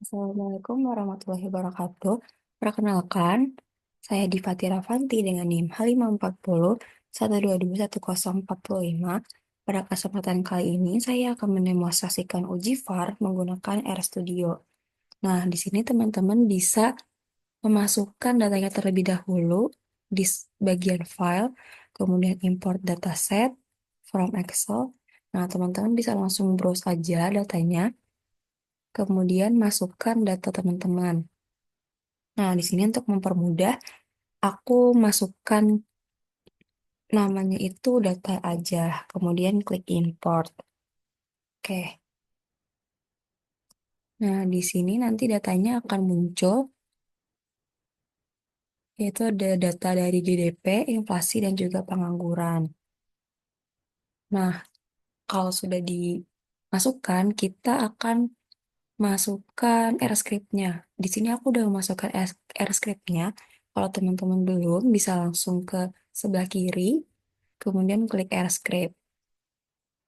Assalamualaikum warahmatullahi wabarakatuh. Perkenalkan, saya Diva Tiravanti dengan NIM H54012211045. Pada kesempatan kali ini, saya akan mendemonstrasikan uji VAR menggunakan RStudio. Nah, di sini teman-teman bisa memasukkan datanya terlebih dahulu di bagian file, kemudian import dataset from Excel. Nah, teman-teman bisa langsung browse aja datanya. Kemudian masukkan data teman-teman. Nah, di sini untuk mempermudah, aku masukkan namanya itu data aja. Kemudian klik import. Oke. Nah, di sini nanti datanya akan muncul, yaitu ada data dari GDP, inflasi, dan juga pengangguran. Nah, kalau sudah dimasukkan, kita akan masukkan R-script-nya. Di sini aku udah memasukkan R-script-nya. Kalau teman-teman belum, bisa langsung ke sebelah kiri, kemudian klik R-script.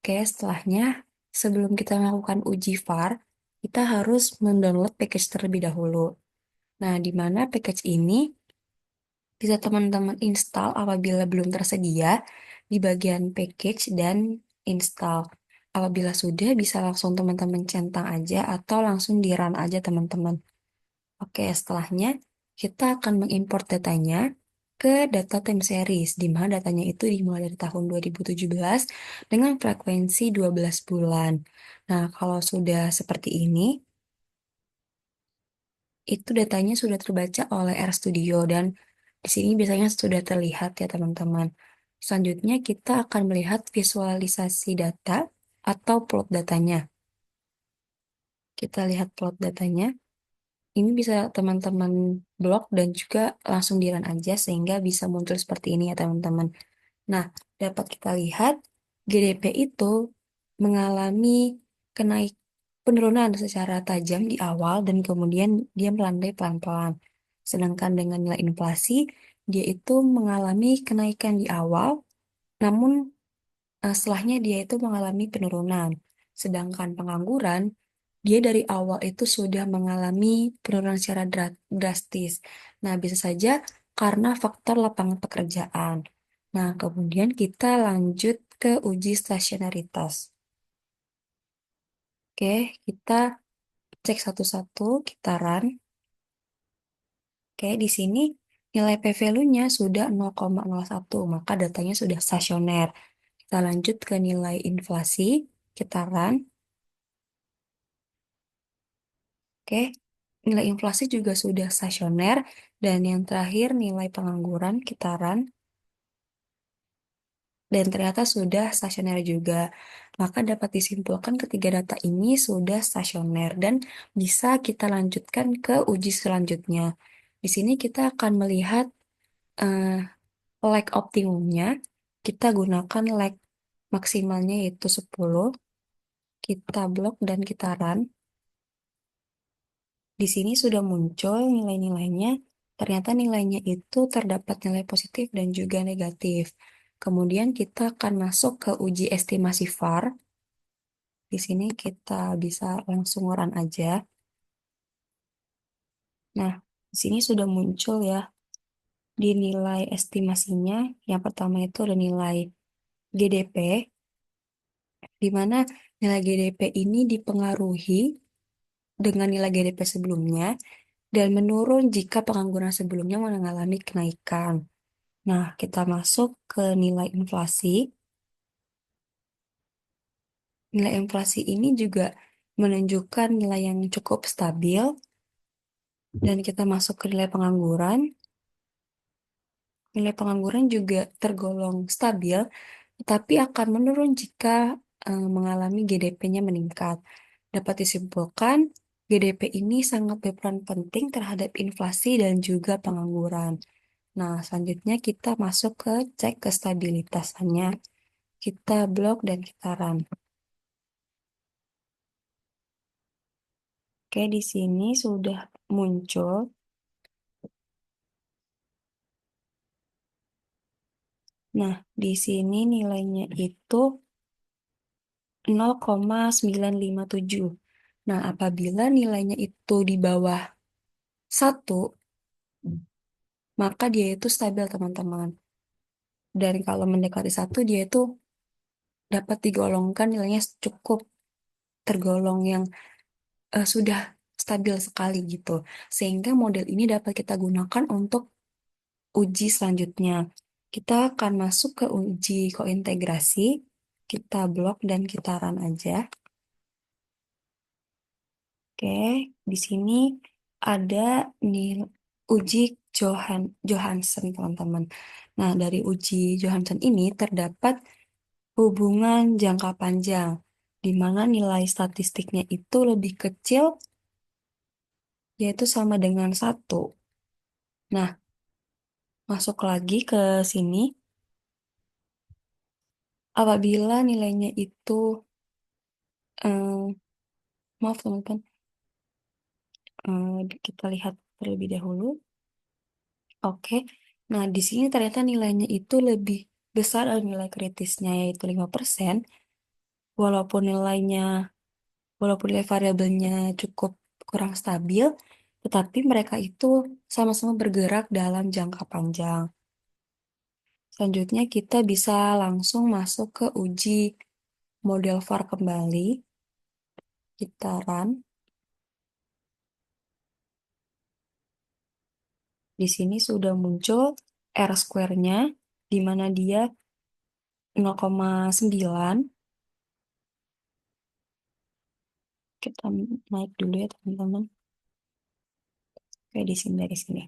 Oke, setelahnya, sebelum kita melakukan uji VAR, kita harus mendownload package terlebih dahulu. Nah, di mana package ini bisa teman-teman install apabila belum tersedia di bagian package dan install. Apabila sudah, bisa langsung teman-teman centang aja atau langsung di run aja teman-teman. Oke, setelahnya kita akan mengimport datanya ke data time series, di mana datanya itu dimulai dari tahun 2017 dengan frekuensi 12 bulan. Nah, kalau sudah seperti ini, itu datanya sudah terbaca oleh RStudio dan di sini biasanya sudah terlihat ya teman-teman. Selanjutnya kita akan melihat visualisasi data atau plot datanya. Kita lihat plot datanya. Ini bisa teman-teman blok dan juga langsung di-run aja sehingga bisa muncul seperti ini ya teman-teman. Nah, dapat kita lihat GDP itu mengalami kenaik penurunan secara tajam di awal dan kemudian dia melandai pelan-pelan. Sedangkan dengan nilai inflasi, dia itu mengalami kenaikan di awal, namun setelahnya dia itu mengalami penurunan. Sedangkan pengangguran, dia dari awal itu sudah mengalami penurunan secara drastis. Nah, bisa saja karena faktor lapangan pekerjaan. Nah, kemudian kita lanjut ke uji stasionaritas. Oke, kita cek satu-satu, kita run. Oke, di sini nilai p-value-nya sudah 0,01, maka datanya sudah stasioner. Kita lanjut ke nilai inflasi, kita run. Oke, nilai inflasi juga sudah stasioner. Dan yang terakhir nilai pengangguran kita run. Dan ternyata sudah stasioner juga. Maka dapat disimpulkan ketiga data ini sudah stasioner dan bisa kita lanjutkan ke uji selanjutnya. Di sini kita akan melihat eh, lag optimumnya. Kita gunakan lag maksimalnya yaitu 10. Kita blok dan kita run. Di sini sudah muncul nilai-nilainya. Ternyata nilainya itu terdapat nilai positif dan juga negatif. Kemudian kita akan masuk ke uji estimasi VAR. Di sini kita bisa langsung run aja. Nah, di sini sudah muncul ya di nilai estimasinya. Yang pertama itu ada nilai GDP, di mana nilai GDP ini dipengaruhi dengan nilai GDP sebelumnya dan menurun jika pengangguran sebelumnya mengalami kenaikan. Nah, kita masuk ke nilai inflasi. Nilai inflasi ini juga menunjukkan nilai yang cukup stabil. Dan kita masuk ke nilai pengangguran. Nilai pengangguran juga tergolong stabil, tetapi akan menurun jika mengalami GDP-nya meningkat. Dapat disimpulkan, GDP ini sangat berperan penting terhadap inflasi dan juga pengangguran. Nah, selanjutnya kita masuk ke cek kestabilitasannya. Kita blok dan kita run. Oke, di sini sudah muncul. Nah, di sini nilainya itu 0,957. Nah, apabila nilainya itu di bawah 1, maka dia itu stabil, teman-teman. Dan kalau mendekati 1, dia itu dapat digolongkan nilainya cukup tergolong yang sudah stabil sekali gitu. Sehingga model ini dapat kita gunakan untuk uji selanjutnya. Kita akan masuk ke uji kointegrasi, kita blok dan kita run aja. Oke, di sini ada nih uji Johansen, teman-teman. Nah, dari uji Johansen ini terdapat hubungan jangka panjang, di mana nilai statistiknya itu lebih kecil, yaitu sama dengan 1. Nah, masuk lagi ke sini, apabila nilainya itu, eh, maaf teman-teman, kita lihat terlebih dahulu. Oke, nah di sini ternyata nilainya itu lebih besar dari nilai kritisnya, yaitu 5%. Walaupun nilainya, walaupun nilai variabelnya cukup kurang stabil, tetapi mereka itu sama-sama bergerak dalam jangka panjang. Selanjutnya kita bisa langsung masuk ke uji model VAR kembali. Kita run. Di sini sudah muncul R square-nya, di mana dia 0,9. Kita naik dulu ya teman-teman. Oke, di sini dari sini.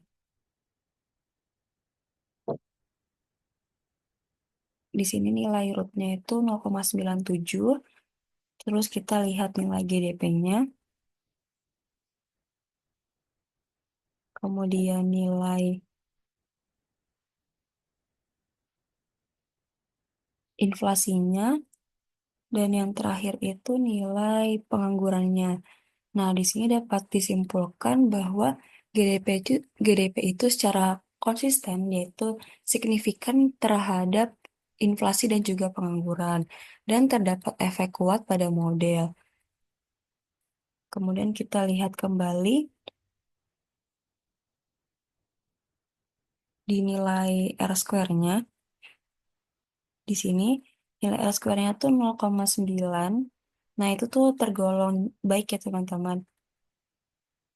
Di sini nilai rootnya itu 0,97. Terus kita lihat nilai GDP-nya. Kemudian nilai inflasinya. Dan yang terakhir itu nilai penganggurannya. Nah, di sini dapat disimpulkan bahwa GDP itu secara konsisten, yaitu signifikan terhadap inflasi dan juga pengangguran. Dan terdapat efek kuat pada model. Kemudian kita lihat kembali di nilai R square-nya. Di sini nilai R square-nya tuh 0,9. Nah, itu tuh tergolong baik ya teman-teman.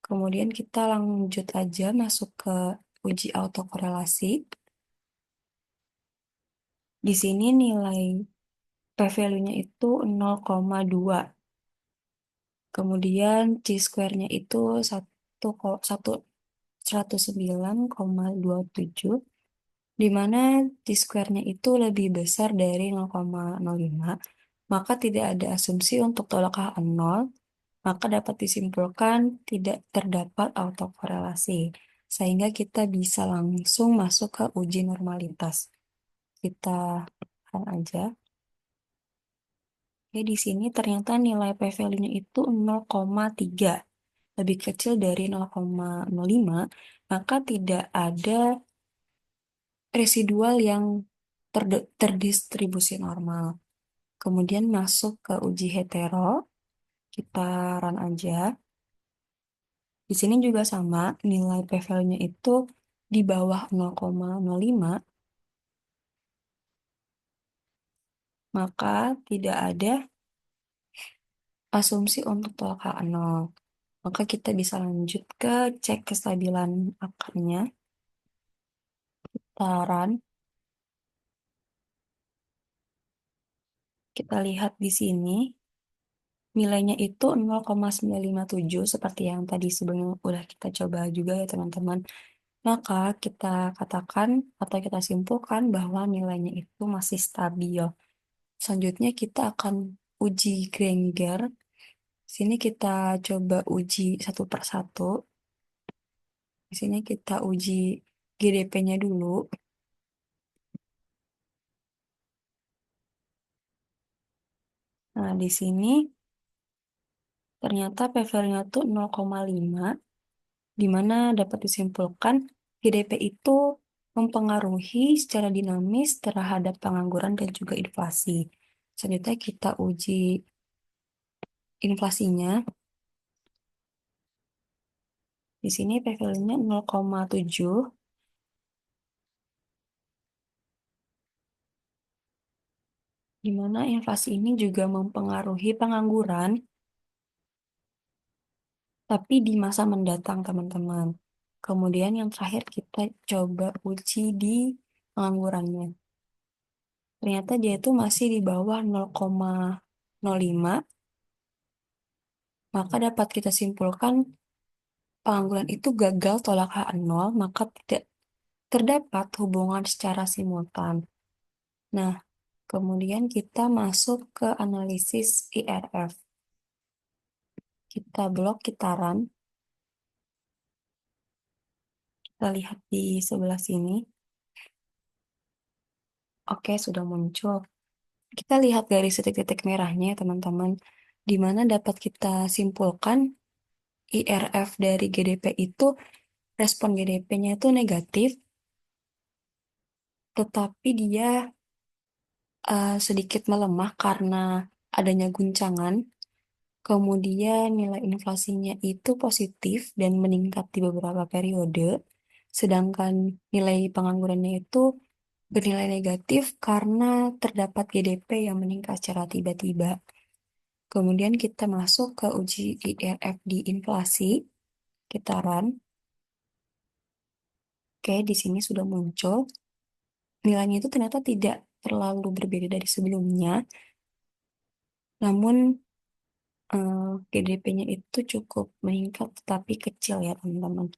Kemudian kita lanjut aja masuk ke uji autokorelasi. Di sini nilai p-value-nya itu 0,2. Kemudian C-square-nya itu 109,27, di mana T-square-nya itu lebih besar dari 0,05, maka tidak ada asumsi untuk tolak H0, maka dapat disimpulkan tidak terdapat autokorelasi, sehingga kita bisa langsung masuk ke uji normalitas. Kita run aja. Oke, di sini ternyata nilai p-value-nya itu 0,3, lebih kecil dari 0,05, maka tidak ada residual yang terdistribusi normal. Kemudian masuk ke uji hetero, kita run aja. Di sini juga sama, nilai p-value-nya itu di bawah 0,05, maka tidak ada asumsi untuk tolak H0. Maka kita bisa lanjut ke cek kestabilan akarnya. Taran, kita lihat di sini, nilainya itu 0,957 seperti yang tadi sebelumnya udah kita coba juga ya teman-teman. Maka kita katakan atau kita simpulkan bahwa nilainya itu masih stabil. Selanjutnya kita akan uji Granger. Sini kita coba uji satu per satu. Di sini kita uji GDP-nya dulu. Nah, di sini ternyata p-value-nya tuh 0,5, di mana dapat disimpulkan GDP itu mempengaruhi secara dinamis terhadap pengangguran dan juga inflasi. Selanjutnya kita uji inflasinya. Di sini P value-nya 0,7, di mana inflasi ini juga mempengaruhi pengangguran, tapi di masa mendatang, teman-teman. Kemudian yang terakhir kita coba uji di penganggurannya. Ternyata dia itu masih di bawah 0,05, maka dapat kita simpulkan pengangguran itu gagal tolak H0, maka tidak terdapat hubungan secara simultan. Nah, kemudian kita masuk ke analisis IRF. Kita blok, kita run. Kita lihat di sebelah sini. Oke, sudah muncul. Kita lihat garis titik-titik merahnya, ya, teman-teman, di mana dapat kita simpulkan IRF dari GDP itu, respon GDP-nya itu negatif, tetapi dia sedikit melemah karena adanya guncangan. Kemudian nilai inflasinya itu positif dan meningkat di beberapa periode, sedangkan nilai penganggurannya itu bernilai negatif karena terdapat GDP yang meningkat secara tiba-tiba. Kemudian kita masuk ke uji IRF di inflasi, kita run. Oke, di sini sudah muncul. Nilainya itu ternyata tidak terlalu berbeda dari sebelumnya, namun GDP-nya itu cukup meningkat tetapi kecil ya teman-teman.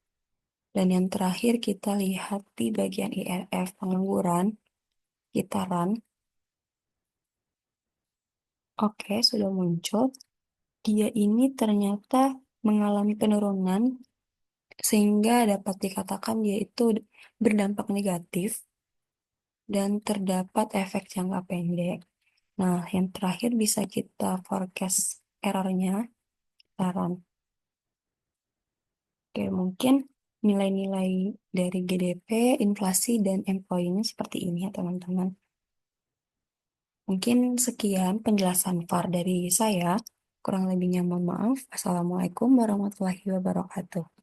Dan yang terakhir kita lihat di bagian IRF pengangguran, kita run. Oke, sudah muncul. Dia ini ternyata mengalami penurunan sehingga dapat dikatakan dia itu berdampak negatif dan terdapat efek jangka pendek. Nah, yang terakhir bisa kita forecast errornya, kita run. Oke, mungkin nilai-nilai dari GDP, inflasi, dan employee-nya seperti ini ya teman-teman. Mungkin sekian penjelasan VAR dari saya. Kurang lebihnya mohon maaf. Assalamualaikum warahmatullahi wabarakatuh.